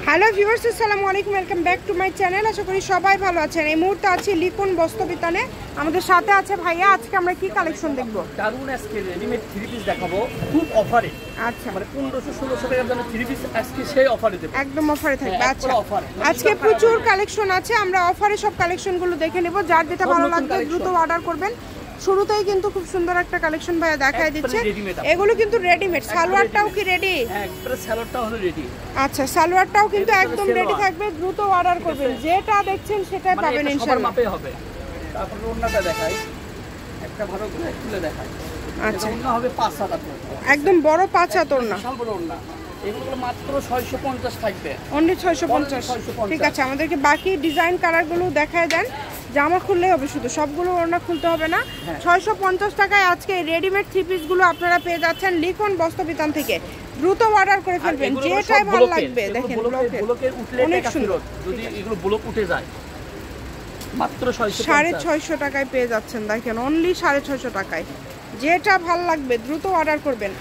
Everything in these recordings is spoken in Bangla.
হ্যালো ভিউয়ার্স, আসসালামু আলাইকুম, welcome back to my channel. আশা করি সবাই ভালো আছেন। এই মুহূর্তে আছি লিখন বস্ত্রবিতানে, আমাদের সাথে আছে ভাইয়া। আজকে আমরা কি কালেকশন দেখবো? দারুন আজকে রেডিমেড থ্রি পিস দেখাবো খুব অফারে। আচ্ছা, মানে 1500-1600 টাকার দামে থ্রি পিস আজকে সেই অফারে দেব, একদম অফারে থাকবে। আচ্ছা, অফার আজকে প্রচুর কালেকশন আছে, আমরা অফারে সব কালেকশনগুলো দেখে নেব। যার যেটা ভালো লাগবে দ্রুত অর্ডার করবেন। শুরুতেই কিন্তু খুব সুন্দর একটা কালেকশন ভাইয়া দেখায় দিচ্ছে। এগুলো কিন্তু রেডিমেড। সালোয়ারটাও কি রেডি? হ্যাঁ, একবারে সালোয়ারটাও হলো রেডি। আচ্ছা, সালোয়ারটাও কিন্তু একদম রেডি থাকবে। দ্রুত অর্ডার করবেন, যেটা দেখছেন সেটাই পাবেন ইনশাআল্লাহ। মাপে হবে। তারপর ওন্নাটা দেখাই, একটা ভালো করে খুলে দেখাই। আচ্ছা, ওন্না হবে 5-7 একদম বড় 5 হাত ওন্না। বিশাল বড় ওন্না। এগুলো মাত্র 650 থাকবে। অনলি 650। ঠিক আছে, আমাদেরকে বাকি ডিজাইন কালারগুলো দেখায় দেন। জামা খুললেই হবে, শুধু সবগুলো ওড়না খুলতে হবে না। 650 টাকায় আজকে রেডিমেড থ্রি পিসগুলো আপনারা পেয়ে যাচ্ছেন লিখন বস্ত্রবিতান থেকে। দ্রুত অর্ডার করে ফেলবেন, যেটাই ভালো লাগবে। দেখেন ব্লকের উঠলে অনেক সুন্দর। যদি এগুলো ব্লক উঠে যায় মাত্র 650 টাকায় পেয়ে যাচ্ছেন। দেখেন অনলি 650 টাকায়। যেটা ভালো লাগবে দ্রুত অর্ডার করবেন।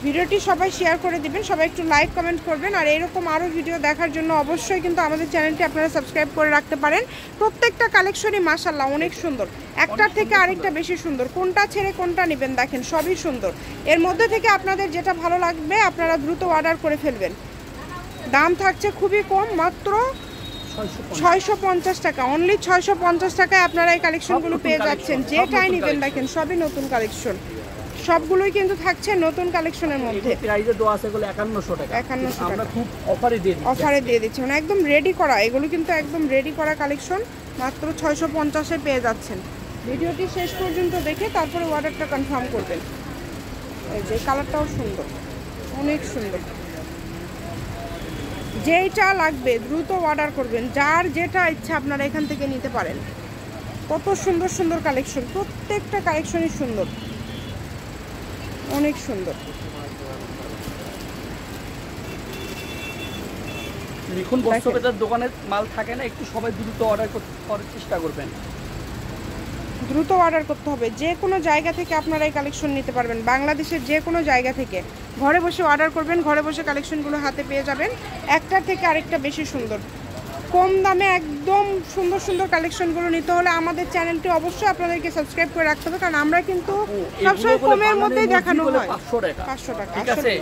ভিডিওটি সবাই শেয়ার করে দিবেন, সবাই একটু লাইক কমেন্ট করবেন। আর এরকম আরও ভিডিও দেখার জন্য অবশ্যই কিন্তু আমাদের চ্যানেলটি আপনারা সাবস্ক্রাইব করে রাখতে পারেন। প্রত্যেকটা কালেকশনই মাশাআল্লাহ অনেক সুন্দর, একটার থেকে আরেকটা বেশি সুন্দর। কোনটা ছেড়ে কোনটা নেবেন দেখেন, সবই সুন্দর। এর মধ্যে থেকে আপনাদের যেটা ভালো লাগবে আপনারা দ্রুত অর্ডার করে ফেলবেন। দাম থাকছে খুবই কম, মাত্র 650 টাকা। অনলি 650 টাকায় আপনারা এই কালেকশনগুলো পেয়ে যাচ্ছেন। যেটাই নেবেন দেখেন সবই নতুন কালেকশন, সবগুলোই কিন্তু থাকছে নতুন কালেকশনের মধ্যে। প্রাইসে দেওয়া আছে এগুলো 5100 টাকা। 5100 টাকা আমরা খুব অফারে দিয়ে দিচ্ছি। অফারে দিয়ে দিচ্ছি, মানে একদম রেডি করা। এগুলো কিন্তু একদম রেডি করা কালেকশন, মাত্র 650-এ পেয়ে যাচ্ছেন। ভিডিওটি শেষ পর্যন্ত দেখে তারপরে অর্ডারটা কনফার্ম করবেন। এই যে কালারটাও সুন্দর, অনেক সুন্দর। যেইটা লাগবে দ্রুত অর্ডার করবেন। যার যেটা ইচ্ছা আপনারা এখান থেকে নিতে পারেন। কত সুন্দর সুন্দর কালেকশন, প্রত্যেকটা কালেকশনই সুন্দর, অনেক সুন্দর। লিখন বস্ত্রবিতার দোকানের মাল থাকে না, একটু সবাই দ্রুত অর্ডার করার চেষ্টা করবেন। দ্রুত অর্ডার করতে হবে। যে কোনো জায়গা থেকে আপনারা এই কালেকশন নিতে পারবেন, বাংলাদেশের যে কোনো জায়গা থেকে। ঘরে বসে অর্ডার করবেন, ঘরে বসে কালেকশনগুলো হাতে পেয়ে যাবেন। একটার থেকে আরেকটা বেশি সুন্দর। কম দামে একদম সুন্দর সুন্দর কালেকশনগুলো নিতে হলে আমাদের চ্যানেলটি অবশ্যই আপনাদেরকে সাবস্ক্রাইব করে রাখতে হবে, কারণ আমরা কিন্তু সবসময় কমের মধ্যেই দেখানো হয়। 500 টাকা। ঠিক আছে,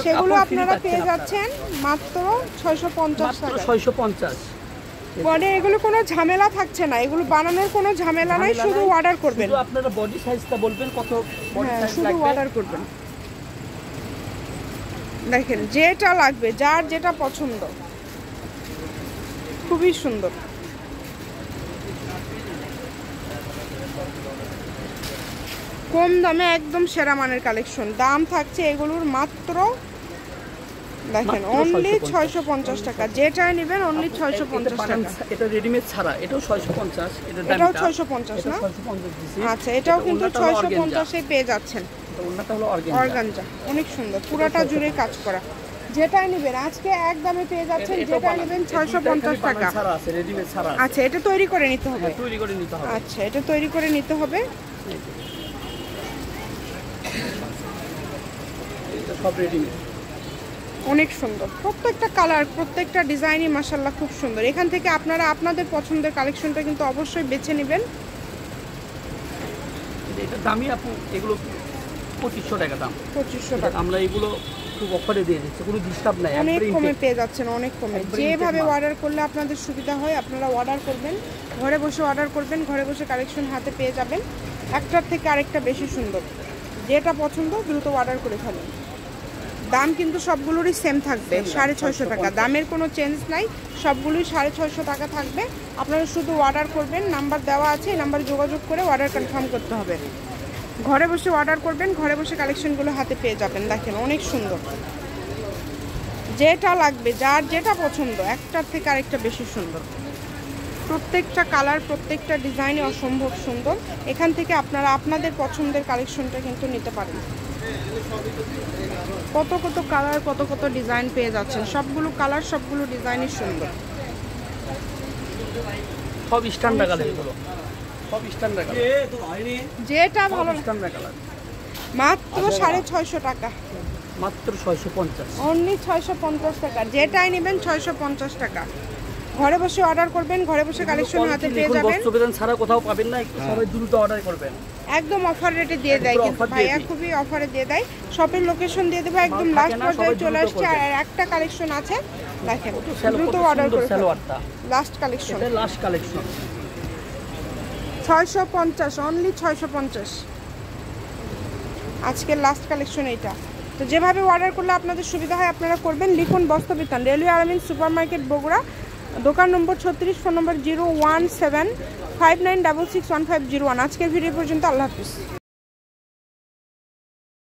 সেগুলো আপনারা পেয়ে যাচ্ছেন মাত্র 650 টাকা। 650। মানে এগুলো কোনো ঝামেলা থাকছে না, এগুলো বানানোর কোনো ঝামেলা নাই, শুধু অর্ডার করবেন। শুধু আপনারা বডি সাইজটা বলবেন কত বডি সাইজ লাগবে, শুধু অর্ডার করবেন। দেখেন যেটা লাগবে, যার যেটা পছন্দ, খুবই সুন্দর। কম দামে একদম সেরা মানের কালেকশন। দাম থাকছে এগুলোর মাত্র দেখেন অনলি 650 টাকা। যেটাই নেবেন অনলি 650 টাকা। এটা রেডিমেড ছাড়া এটাও 650, এটাও 650 না? আচ্ছা, এটাও কিন্তু 650 এ পেয়ে যাচ্ছেন। ওন্নাটা হলো অর্গানজা, অনেক সুন্দর, পুরোটা জুড়ে কাজ করা। যেটাই নেবেন আজকে এক দামে পেয়ে যাচ্ছেন। যেটাই নেবেন 650 টাকা। আচ্ছা, এটা তৈরি করে নিতে হবে। আচ্ছা, এটা তৈরি করে নিতে হবে। সব রেডিমেড, অনেক সুন্দর। প্রত্যেকটা কালার, প্রত্যেকটা ডিজাইনই মাশাআল্লাহ খুব সুন্দর। এখান থেকে আপনারা আপনাদের পছন্দের কালেকশনটা কিন্তু অবশ্যই বেছে নেবেন। এটা দামি আপু, এগুলো 2500 টাকা দাম। 2500 টাকা। আমরা এগুলো খুব অফারে দিয়ে দিচ্ছি, কোনো ডিসকাউন্ট নাই, অনেক কমে পেয়ে যাচ্ছেন, অনেক কমে। যেভাবে অর্ডার করলে আপনাদের সুবিধা হয় আপনারা অর্ডার করবেন, ঘরে বসে অর্ডার করবেন, ঘরে বসে কালেকশন হাতে পেয়ে যাবেন। একটার থেকে আরেকটা বেশি সুন্দর। যেটা পছন্দ দ্রুত অর্ডার করে ফেলুন। দাম কিন্তু সবগুলোরই সেম থাকবে, 650 টাকা। দামের কোনো চেঞ্জ নাই, সবগুলোই 650 টাকা থাকবে। আপনারা শুধু অর্ডার করবেন, নাম্বার দেওয়া আছে, এই নাম্বারে যোগাযোগ করে অর্ডার কনফার্ম করতে হবে। ঘরে বসে অর্ডার করবেন, ঘরে বসে কালেকশনগুলো হাতে পেয়ে যাবেন। দেখেন অনেক সুন্দর। যেটা লাগবে, যার যেটা পছন্দ, একটার থেকে আরেকটা বেশি সুন্দর। প্রত্যেকটা কালার, প্রত্যেকটা ডিজাইনই অসম্ভব সুন্দর। এখান থেকে আপনারা আপনাদের পছন্দের কালেকশনটা কিন্তু নিতে পারেন। কত কত কালার, কত কত ডিজাইন পেয়ে যাচ্ছেন। সবগুলো কালার, সবগুলো ডিজাইনই সুন্দর। সব স্ট্যান্ডার্ড কালার, এগুলো সব স্ট্যান্ডার্ড কালার। যেটা ভালো স্ট্যান্ডার্ড কালার। মাত্র 650 টাকা। মাত্র 650। অনলি 650 টাকা, যেটাই নেবেন 650 টাকা। ঘরে বসে অর্ডার করবেন, ঘরে বসে কালেকশন হাতে পেয়ে যাবেন। বস্ত্রবিধান ছাড়া কোথাও পাবেন না, একটু সবাই দ্রুত অর্ডার করবেন। একদম অফার রেটে দিয়ে দেয়, কিন্তু ভাইয়া খুবই অফারে দিয়ে দেয়। শপের লোকেশন দিয়ে দেবো, একদম লাস্ট পর্যায়ে চলে আসছে। আর একটা কালেকশন আছে, দেখেন দ্রুত অর্ডার করে সালোয়ারটা লাস্ট কালেকশন। এটা লাস্ট কালেকশন 650, অনলি 650 আজকের লাস্ট কালেকশন এইটা। তো যেভাবে অর্ডার করলে আপনাদের সুবিধা হয় আপনারা করবেন। লিখুন বস্ত্রবিতান, রেলওয়ে আর্মিন সুপার মার্কেট বগুড়া, দোকান নম্বর 36, ফোন নম্বর 01759661501। আজকের ভিডিও পর্যন্ত, আল্লাহ হাফিজ।